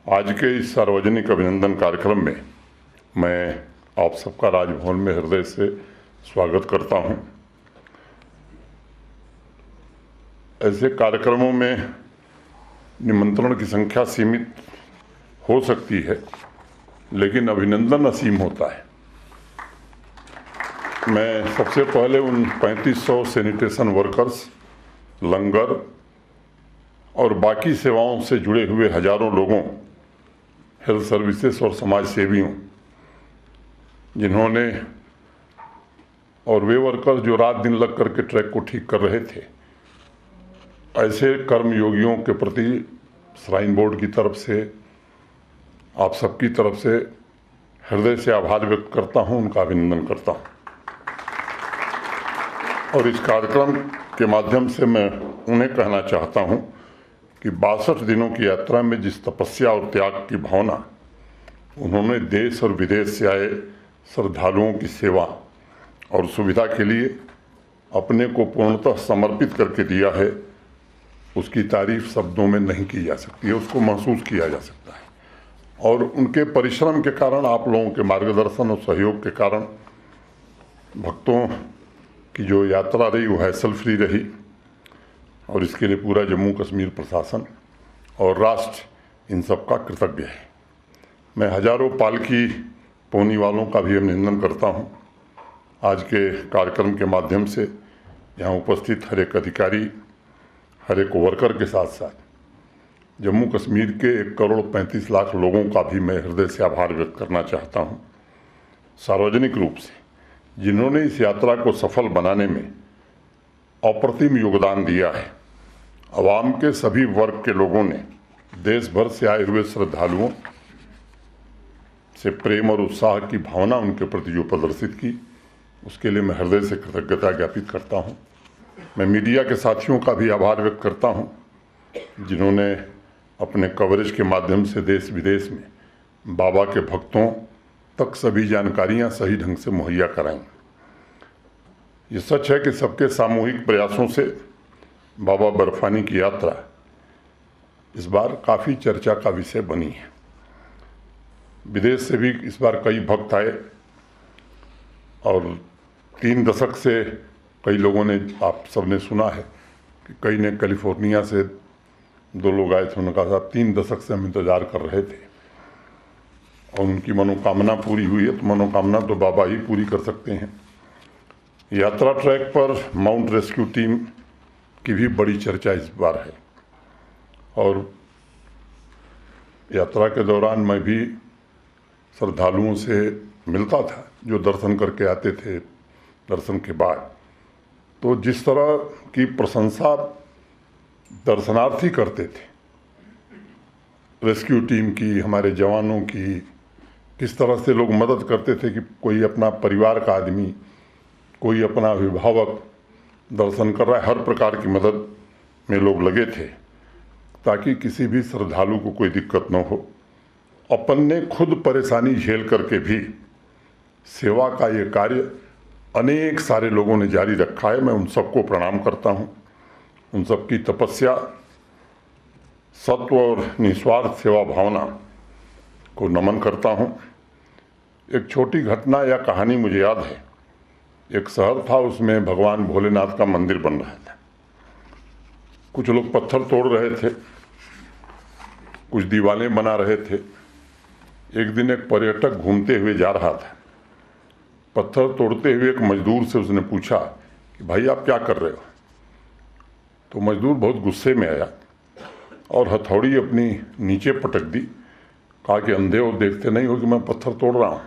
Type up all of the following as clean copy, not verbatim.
आज के इस सार्वजनिक अभिनंदन कार्यक्रम में मैं आप सबका राजभवन में हृदय से स्वागत करता हूं। ऐसे कार्यक्रमों में निमंत्रण की संख्या सीमित हो सकती है, लेकिन अभिनंदन असीम होता है। मैं सबसे पहले उन 3500 सैनिटेशन वर्कर्स, लंगर और बाकी सेवाओं से जुड़े हुए हजारों लोगों, हेल्थ सर्विसेज और समाज सेवियों, जिन्होंने और वे वर्कर्स जो रात दिन लग करके ट्रैक को ठीक कर रहे थे, ऐसे कर्मयोगियों के प्रति श्राइन बोर्ड की तरफ से, आप सबकी तरफ से हृदय से आभार व्यक्त करता हूं, उनका अभिनंदन करता हूं। और इस कार्यक्रम के माध्यम से मैं उन्हें कहना चाहता हूं कि 62 दिनों की यात्रा में जिस तपस्या और त्याग की भावना उन्होंने देश और विदेश से आए श्रद्धालुओं की सेवा और सुविधा के लिए अपने को पूर्णतः समर्पित करके दिया है, उसकी तारीफ शब्दों में नहीं की जा सकती है, उसको महसूस किया जा सकता है। और उनके परिश्रम के कारण, आप लोगों के मार्गदर्शन और सहयोग के कारण भक्तों की जो यात्रा रही वो हैसल फ्री रही, और इसके लिए पूरा जम्मू कश्मीर प्रशासन और राष्ट्र इन सब का कृतज्ञ है। मैं हजारों पालकी पोनी वालों का भी अभिनंदन करता हूं। आज के कार्यक्रम के माध्यम से यहाँ उपस्थित हर एक अधिकारी, हर एक वर्कर के साथ साथ जम्मू कश्मीर के 1,35,00,000 लोगों का भी मैं हृदय से आभार व्यक्त करना चाहता हूँ, सार्वजनिक रूप से, जिन्होंने इस यात्रा को सफल बनाने में अप्रतिम योगदान दिया है। आवाम के सभी वर्ग के लोगों ने देश भर से आए हुए श्रद्धालुओं से प्रेम और उत्साह की भावना उनके प्रति जो प्रदर्शित की, उसके लिए मैं हृदय से कृतज्ञता ज्ञापित करता हूं। मैं मीडिया के साथियों का भी आभार व्यक्त करता हूं, जिन्होंने अपने कवरेज के माध्यम से देश विदेश में बाबा के भक्तों तक सभी जानकारियां सही ढंग से मुहैया कराईं। ये सच है कि सबके सामूहिक प्रयासों से बाबा बर्फानी की यात्रा इस बार काफ़ी चर्चा का विषय बनी है। विदेश से भी इस बार कई भक्त आए और 3 दशक से कई लोगों ने, आप सबने सुना है कि कई ने कैलिफोर्निया से 2 लोग आए थे, उन्होंने कहा साहब 3 दशक से हम इंतज़ार कर रहे थे और उनकी मनोकामना पूरी हुई है। तो मनोकामना तो बाबा ही पूरी कर सकते हैं। यात्रा ट्रैक पर माउंट रेस्क्यू टीम की भी बड़ी चर्चा इस बार है, और यात्रा के दौरान मैं भी श्रद्धालुओं से मिलता था जो दर्शन करके आते थे। दर्शन के बाद तो जिस तरह की प्रशंसा दर्शनार्थी करते थे रेस्क्यू टीम की, हमारे जवानों की, किस तरह से लोग मदद करते थे कि कोई अपना परिवार का आदमी, कोई अपना अभिभावक दर्शन कर रहा है, हर प्रकार की मदद में लोग लगे थे ताकि किसी भी श्रद्धालु को कोई दिक्कत न हो। अपन ने खुद परेशानी झेल करके भी सेवा का ये कार्य अनेक सारे लोगों ने जारी रखा है। मैं उन सबको प्रणाम करता हूँ, उन सबकी तपस्या, सत्व और निस्वार्थ सेवा भावना को नमन करता हूँ। एक छोटी घटना या कहानी मुझे याद है। एक शहर था, उसमें भगवान भोलेनाथ का मंदिर बन रहा था। कुछ लोग पत्थर तोड़ रहे थे, कुछ दीवारें बना रहे थे। एक दिन एक पर्यटक घूमते हुए जा रहा था। पत्थर तोड़ते हुए एक मजदूर से उसने पूछा कि भाई आप क्या कर रहे हो? तो मजदूर बहुत गुस्से में आया और हथौड़ी अपनी नीचे पटक दी। कहा कि अंधे हो, देखते नहीं हो कि मैं पत्थर तोड़ रहा हूँ।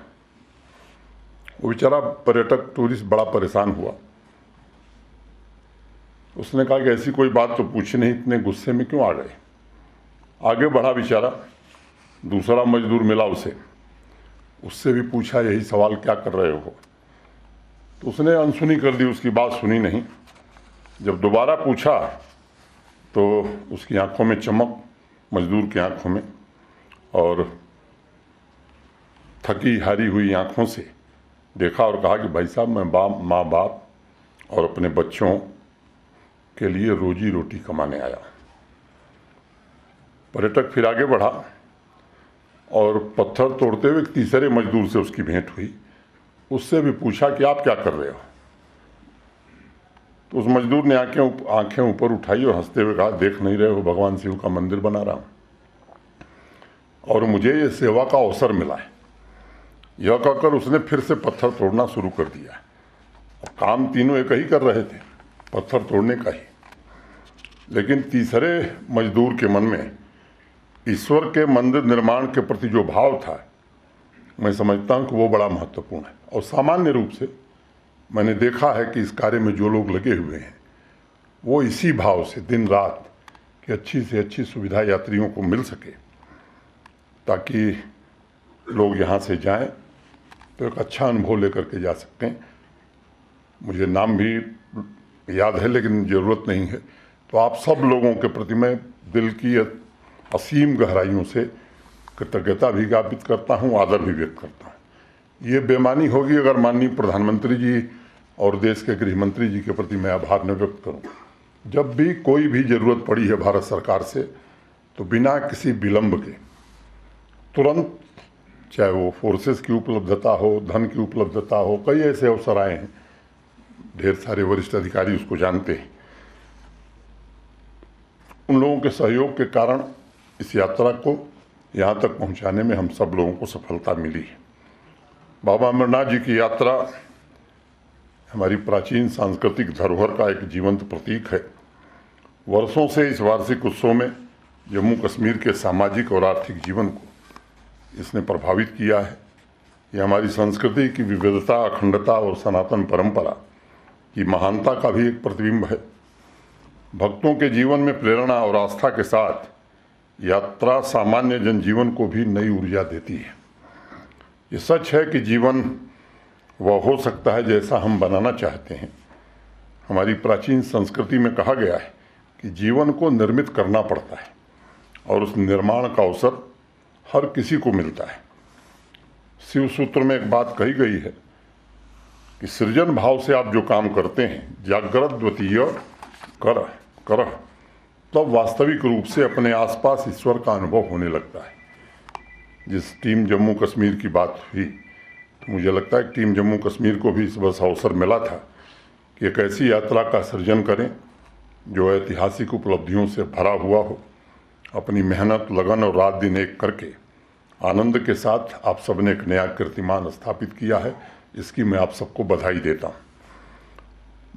वो बेचारा पर्यटक टूरिस्ट बड़ा परेशान हुआ। उसने कहा कि ऐसी कोई बात तो पूछी नहीं, इतने गुस्से में क्यों आ गए? आगे बढ़ा बेचारा, दूसरा मजदूर मिला उसे, उससे भी पूछा यही सवाल, क्या कर रहे हो? तो उसने अनसुनी कर दी, उसकी बात सुनी नहीं। जब दोबारा पूछा तो उसकी आंखों में चमक, मजदूर की आंखों में, और थकी हारी हुई आंखों से देखा और कहा कि भाई साहब, मैं माँ बाप और अपने बच्चों के लिए रोजी रोटी कमाने आया। पर्यटक फिर आगे बढ़ा और पत्थर तोड़ते हुए एक तीसरे मजदूर से उसकी भेंट हुई। उससे भी पूछा कि आप क्या कर रहे हो। तो उस मजदूर ने आंखें ऊपर उठाई और हंसते हुए कहा, देख नहीं रहे हो भगवान शिव का मंदिर बना रहा हूं और मुझे ये सेवा का अवसर मिला है। यह कहकर उसने फिर से पत्थर तोड़ना शुरू कर दिया। अब काम तीनों एक ही कर रहे थे, पत्थर तोड़ने का ही। लेकिन तीसरे मजदूर के मन में ईश्वर के मंदिर निर्माण के प्रति जो भाव था, मैं समझता हूं कि वो बड़ा महत्वपूर्ण है। और सामान्य रूप से मैंने देखा है कि इस कार्य में जो लोग लगे हुए हैं वो इसी भाव से दिन रात कि अच्छी से अच्छी सुविधा यात्रियों को मिल सके, ताकि लोग यहाँ से जाएं तो एक अच्छा अनुभव लेकर के जा सकते हैं। मुझे नाम भी याद है लेकिन ज़रूरत नहीं है। तो आप सब लोगों के प्रति मैं दिल की असीम गहराइयों से कृतज्ञता भी ज्ञापित करता हूँ, आदर भी व्यक्त करता हूँ। ये बेमानी होगी अगर माननीय प्रधानमंत्री जी और देश के गृह मंत्री जी के प्रति मैं आभार न व्यक्त करूँ। जब भी कोई भी ज़रूरत पड़ी है भारत सरकार से, तो बिना किसी विलंब के तुरंत, चाहे वो फोर्सेस की उपलब्धता हो, धन की उपलब्धता हो, कई ऐसे अवसर आए हैं, ढेर सारे वरिष्ठ अधिकारी उसको जानते हैं। उन लोगों के सहयोग के कारण इस यात्रा को यहाँ तक पहुँचाने में हम सब लोगों को सफलता मिली है। बाबा अमरनाथ जी की यात्रा हमारी प्राचीन सांस्कृतिक धरोहर का एक जीवंत प्रतीक है। वर्षों से इस वार्षिक उत्सव में जम्मू कश्मीर के सामाजिक और आर्थिक जीवन को इसने प्रभावित किया है। ये हमारी संस्कृति की विविधता, अखंडता और सनातन परंपरा की महानता का भी एक प्रतिबिंब है। भक्तों के जीवन में प्रेरणा और आस्था के साथ यात्रा सामान्य जनजीवन को भी नई ऊर्जा देती है। ये सच है कि जीवन वह हो सकता है जैसा हम बनाना चाहते हैं। हमारी प्राचीन संस्कृति में कहा गया है कि जीवन को निर्मित करना पड़ता है और उस निर्माण का अवसर हर किसी को मिलता है। शिव सूत्र में एक बात कही गई है कि सृजन भाव से आप जो काम करते हैं, जागृत द्वितीय कर तब वास्तविक रूप से अपने आसपास ईश्वर का अनुभव होने लगता है। जिस टीम जम्मू कश्मीर की बात हुई, तो मुझे लगता है कि टीम जम्मू कश्मीर को भी इस बस अवसर मिला था कि एक ऐसी यात्रा का सृजन करें जो ऐतिहासिक उपलब्धियों से भरा हुआ हो। अपनी मेहनत, लगन और रात दिन एक करके आनंद के साथ आप सबने एक नया कीर्तिमान स्थापित किया है। इसकी मैं आप सबको बधाई देता हूँ।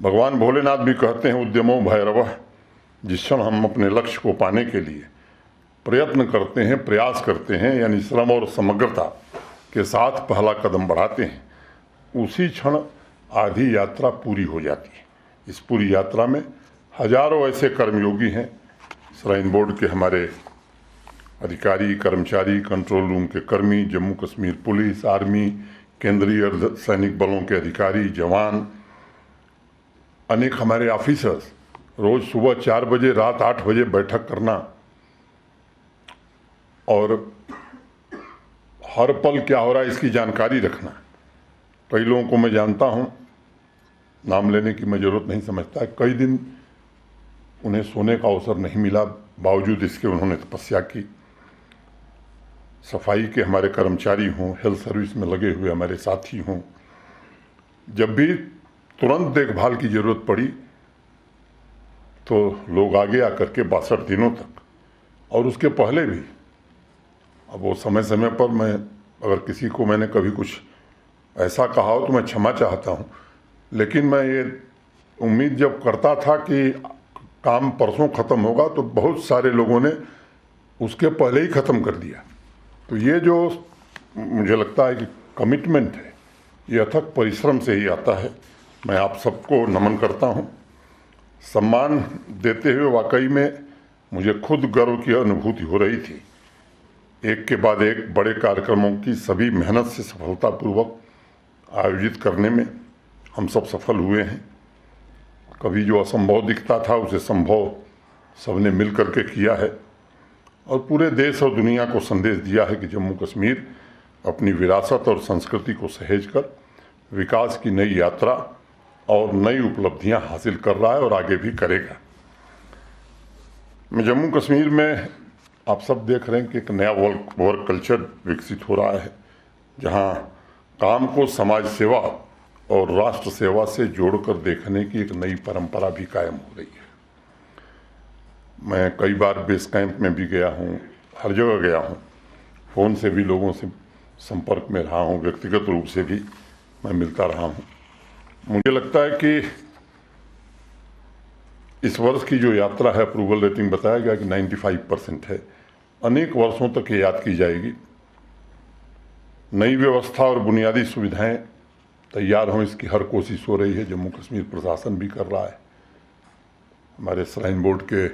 भगवान भोलेनाथ भी कहते हैं, उद्यमो भैरवः। जिस क्षण हम अपने लक्ष्य को पाने के लिए प्रयत्न करते हैं, प्रयास करते हैं, यानी श्रम और समग्रता के साथ पहला कदम बढ़ाते हैं, उसी क्षण आधी यात्रा पूरी हो जाती है। इस पूरी यात्रा में हजारों ऐसे कर्मयोगी हैं, श्राइन बोर्ड के हमारे अधिकारी, कर्मचारी, कंट्रोल रूम के कर्मी, जम्मू कश्मीर पुलिस, आर्मी, केंद्रीय सैनिक बलों के अधिकारी, जवान, अनेक हमारे ऑफिसर्स, रोज सुबह 4 बजे, रात 8 बजे बैठक करना और हर पल क्या हो रहा है इसकी जानकारी रखना। कई लोगों को मैं जानता हूं, नाम लेने की मैं ज़रूरत नहीं समझता, कई दिन उन्हें सोने का अवसर नहीं मिला, बावजूद इसके उन्होंने तपस्या की। सफाई के हमारे कर्मचारी हों, हेल्थ सर्विस में लगे हुए हमारे साथी हों, जब भी तुरंत देखभाल की ज़रूरत पड़ी तो लोग आगे आकर के 62 दिनों तक, और उसके पहले भी। अब वो समय समय पर मैं अगर किसी को मैंने कभी कुछ ऐसा कहा हो तो मैं क्षमा चाहता हूँ, लेकिन मैं ये उम्मीद जब करता था कि काम परसों ख़त्म होगा तो बहुत सारे लोगों ने उसके पहले ही ख़त्म कर दिया। तो ये जो मुझे लगता है कि कमिटमेंट है, ये अथक परिश्रम से ही आता है। मैं आप सबको नमन करता हूँ। सम्मान देते हुए वाकई में मुझे खुद गर्व की अनुभूति हो रही थी। एक के बाद एक बड़े कार्यक्रमों की सभी मेहनत से सफलतापूर्वक आयोजित करने में हम सब सफल हुए हैं। कभी जो असंभव दिखता था उसे संभव सबने मिल करके किया है और पूरे देश और दुनिया को संदेश दिया है कि जम्मू कश्मीर अपनी विरासत और संस्कृति को सहेज कर विकास की नई यात्रा और नई उपलब्धियां हासिल कर रहा है और आगे भी करेगा। मैं जम्मू कश्मीर में आप सब देख रहे हैं कि एक नया वर्क कल्चर विकसित हो रहा है, जहां काम को समाज सेवा और राष्ट्र सेवा से जोड़कर देखने की एक नई परंपरा भी कायम हो रही है। मैं कई बार बेस कैंप में भी गया हूं, हर जगह गया हूं, फ़ोन से भी लोगों से संपर्क में रहा हूं, व्यक्तिगत रूप से भी मैं मिलता रहा हूं। मुझे लगता है कि इस वर्ष की जो यात्रा है, अप्रूवल रेटिंग बताया गया कि 95% है। अनेक वर्षों तक ये याद की जाएगी। नई व्यवस्था और बुनियादी सुविधाएं तैयार हों, इसकी हर कोशिश हो रही है। जम्मू कश्मीर प्रशासन भी कर रहा है, हमारे श्राइन बोर्ड के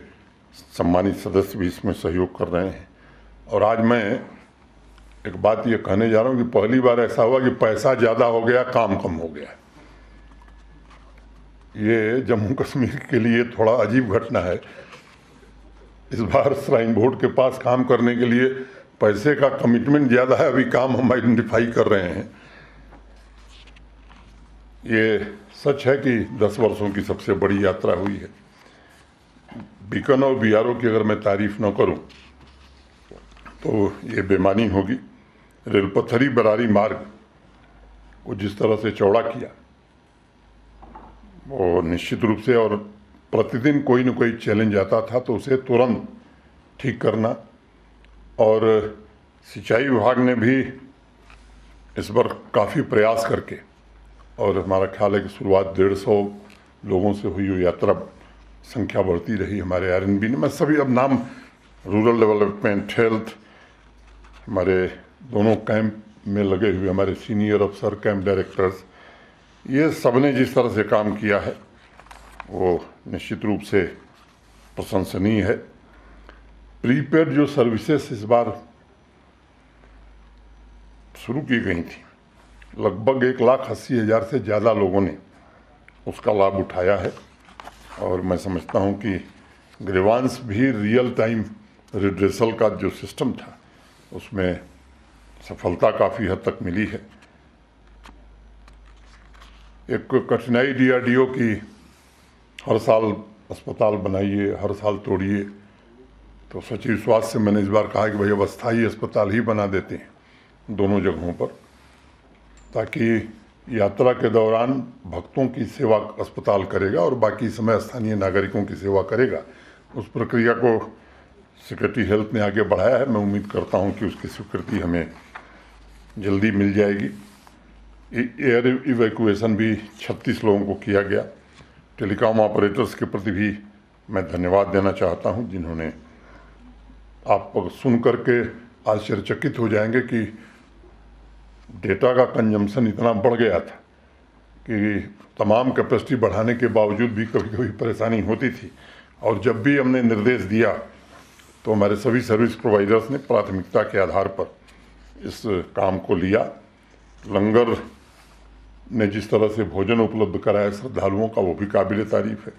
सम्मानित सदस्य भी इसमें सहयोग कर रहे हैं। और आज मैं एक बात ये कहने जा रहा हूँ कि पहली बार ऐसा हुआ कि पैसा ज़्यादा हो गया, काम कम हो गया। ये जम्मू कश्मीर के लिए थोड़ा अजीब घटना है। इस बार श्राइन बोर्ड के पास काम करने के लिए पैसे का कमिटमेंट ज़्यादा है, अभी काम हम आइडेंटिफाई कर रहे हैं। ये सच है कि 10 वर्षों की सबसे बड़ी यात्रा हुई है। बीकन और बीआरओ की अगर मैं तारीफ न करूं तो ये बेमानी होगी। रेलपथरी बरारी मार्ग को जिस तरह से चौड़ा किया, वो निश्चित रूप से, और प्रतिदिन कोई न कोई चैलेंज आता था तो उसे तुरंत ठीक करना। और सिंचाई विभाग ने भी इस बार काफ़ी प्रयास करके, और हमारा ख्याल है कि शुरुआत 150 लोगों से हुई, वो यात्रा संख्या बढ़ती रही। हमारे आरएनबी ने, मैं सभी अब नाम, रूरल डेवलपमेंट, हेल्थ, हमारे दोनों कैंप में लगे हुए हमारे सीनियर अफसर, कैंप डायरेक्टर्स, ये सब ने जिस तरह से काम किया है वो निश्चित रूप से प्रशंसनीय है। प्रीपेड जो सर्विसेज इस बार शुरू की गई थी, लगभग 1,80,000 से ज़्यादा लोगों ने उसका लाभ उठाया है। और मैं समझता हूं कि ग्रीवांस भी रियल टाइम रिड्रेसल का जो सिस्टम था, उसमें सफलता काफ़ी हद तक मिली है। एक कठिनाई डीआरडीओ की, हर साल अस्पताल बनाइए, हर साल तोड़िए, तो सचिव स्वास्थ्य से मैंने इस बार कहा कि भाई अब अस्थायी अस्पताल ही बना देते हैं दोनों जगहों पर, ताकि यात्रा के दौरान भक्तों की सेवा अस्पताल करेगा और बाकी समय स्थानीय नागरिकों की सेवा करेगा। उस प्रक्रिया को सेक्रेटरी हेल्थ ने आगे बढ़ाया है। मैं उम्मीद करता हूं कि उसकी स्वीकृति हमें जल्दी मिल जाएगी। एयर इवैक्यूएशन भी 36 लोगों को किया गया। टेलीकॉम ऑपरेटर्स के प्रति भी मैं धन्यवाद देना चाहता हूं, जिन्होंने, आप सुन करके आश्चर्यचकित हो जाएंगे कि डेटा का कंजम्पशन इतना बढ़ गया था कि तमाम कैपेसिटी बढ़ाने के बावजूद भी कभी कभी परेशानी होती थी। और जब भी हमने निर्देश दिया तो हमारे सभी सर्विस प्रोवाइडर्स ने प्राथमिकता के आधार पर इस काम को लिया। लंगर ने जिस तरह से भोजन उपलब्ध कराया श्रद्धालुओं का, वो भी काबिल तारीफ है।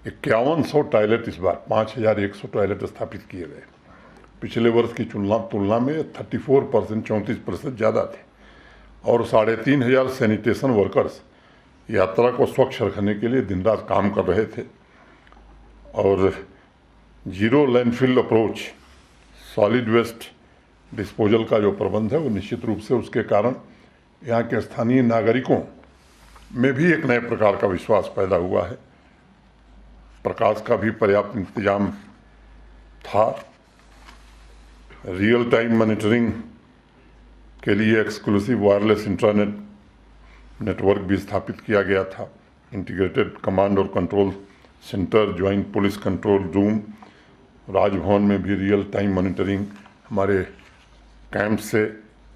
5100 टॉयलेट इस बार, 5100 टॉयलेट स्थापित किए गए। पिछले वर्ष की तुलना में 34%, 34% ज़्यादा थे। और 3500 सैनिटेशन वर्कर्स यात्रा को स्वच्छ रखने के लिए दिन रात काम कर रहे थे। और zero landfill approach, solid waste disposal का जो प्रबंध है, वो निश्चित रूप से, उसके कारण यहाँ के स्थानीय नागरिकों में भी एक नए प्रकार का विश्वास पैदा हुआ है। प्रकाश का भी पर्याप्त इंतजाम था। रियल टाइम मॉनिटरिंग के लिए एक्सक्लूसिव वायरलेस इंटरनेट नेटवर्क भी स्थापित किया गया था। इंटीग्रेटेड कमांड और control centre, joint police control room, Raj Bhavan में भी रियल टाइम मॉनिटरिंग हमारे कैंप से,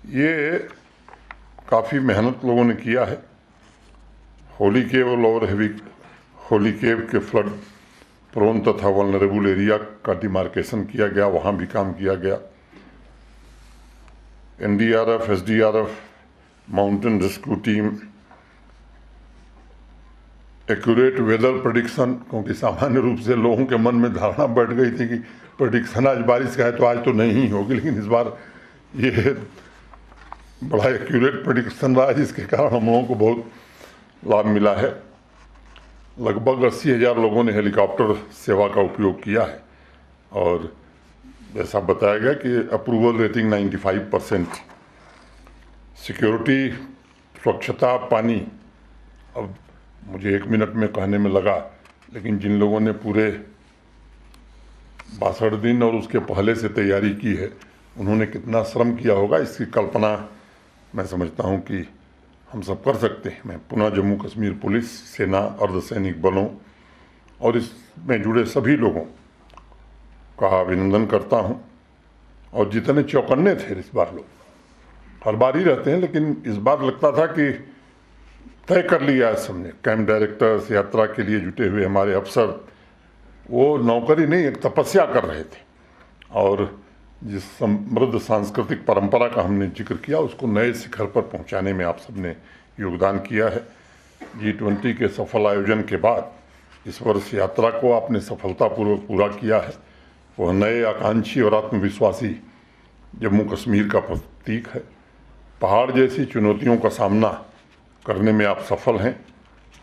ये काफ़ी मेहनत लोगों ने किया है। होली केव और होली केव के फ्लड प्रोन तथा वल्नरेबल एरिया का डिमार्केशन किया गया, वहाँ भी काम किया गया। NDRF, SDRF, mountain rescue team, accurate weather prediction, क्योंकि सामान्य रूप से लोगों के मन में धारणा बैठ गई थी कि प्रेडिक्शन आज बारिश का है तो आज तो नहीं होगी, लेकिन इस बार ये बड़ा एक्यूरेट प्रेडिक्शन रहा, जिसके कारण हम लोगों को बहुत लाभ मिला है। लगभग 80,000 लोगों ने हेलीकॉप्टर सेवा का उपयोग किया है। और जैसा बताया गया कि अप्रूवल रेटिंग 95%, सिक्योरिटी, स्वच्छता, पानी। अब मुझे 1 मिनट में कहने में लगा, लेकिन जिन लोगों ने पूरे 62 दिन और उसके पहले से तैयारी की है, उन्होंने कितना श्रम किया होगा, इसकी कल्पना मैं समझता हूं कि हम सब कर सकते हैं। मैं पुनः जम्मू कश्मीर पुलिस, सेना, अर्धसैनिक बलों और इसमें जुड़े सभी लोगों का अभिनंदन करता हूं। और जितने चौकन्ने थे इस बार, लोग हर बार ही रहते हैं, लेकिन इस बार लगता था कि तय कर लिया है सबने। कैंप डायरेक्टर्स, यात्रा के लिए जुटे हुए हमारे अफसर, वो नौकरी नहीं, एक तपस्या कर रहे थे। और जिस समृद्ध सांस्कृतिक परंपरा का हमने जिक्र किया, उसको नए शिखर पर पहुंचाने में आप सबने योगदान किया है। G20 के सफल आयोजन के बाद इस वर्ष यात्रा को आपने सफलतापूर्वक पूरा किया है। वह नए आकांक्षी और आत्मविश्वासी जम्मू कश्मीर का प्रतीक है। पहाड़ जैसी चुनौतियों का सामना करने में आप सफल हैं।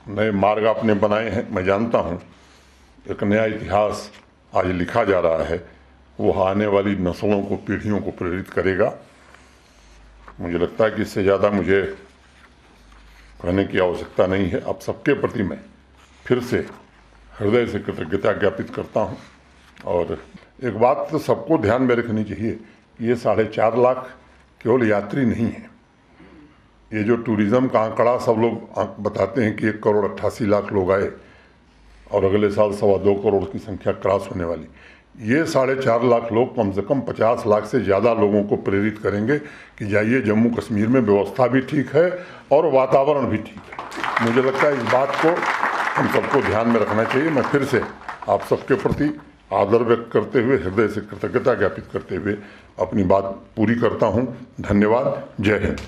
नए मार्ग आपने बनाए हैं। मैं जानता हूं एक नया इतिहास आज लिखा जा रहा है, वो आने वाली नस्लों को, पीढ़ियों को प्रेरित करेगा। मुझे लगता है कि इससे ज़्यादा मुझे कहने की आवश्यकता नहीं है। आप सबके प्रति मैं फिर से हृदय से कृतज्ञता ज्ञापित करता हूं। और एक बात तो सबको ध्यान में रखनी चाहिए कि ये 4.5 लाख केवल यात्री नहीं है। ये जो टूरिज़्म का आंकड़ा सब लोग बताते हैं कि 1,88,00,000 लोग आए और अगले साल 2.25 करोड़ की संख्या क्रॉस होने वाली, ये 4.5 लाख लोग कम से कम 50 लाख से ज़्यादा लोगों को प्रेरित करेंगे कि जाइए, जम्मू कश्मीर में व्यवस्था भी ठीक है और वातावरण भी ठीक है। मुझे लगता है इस बात को हम सबको ध्यान में रखना चाहिए। मैं फिर से आप सबके प्रति आदर व्यक्त करते हुए, हृदय से कृतज्ञता ज्ञापित करते हुए अपनी बात पूरी करता हूँ। धन्यवाद। जय हिंद।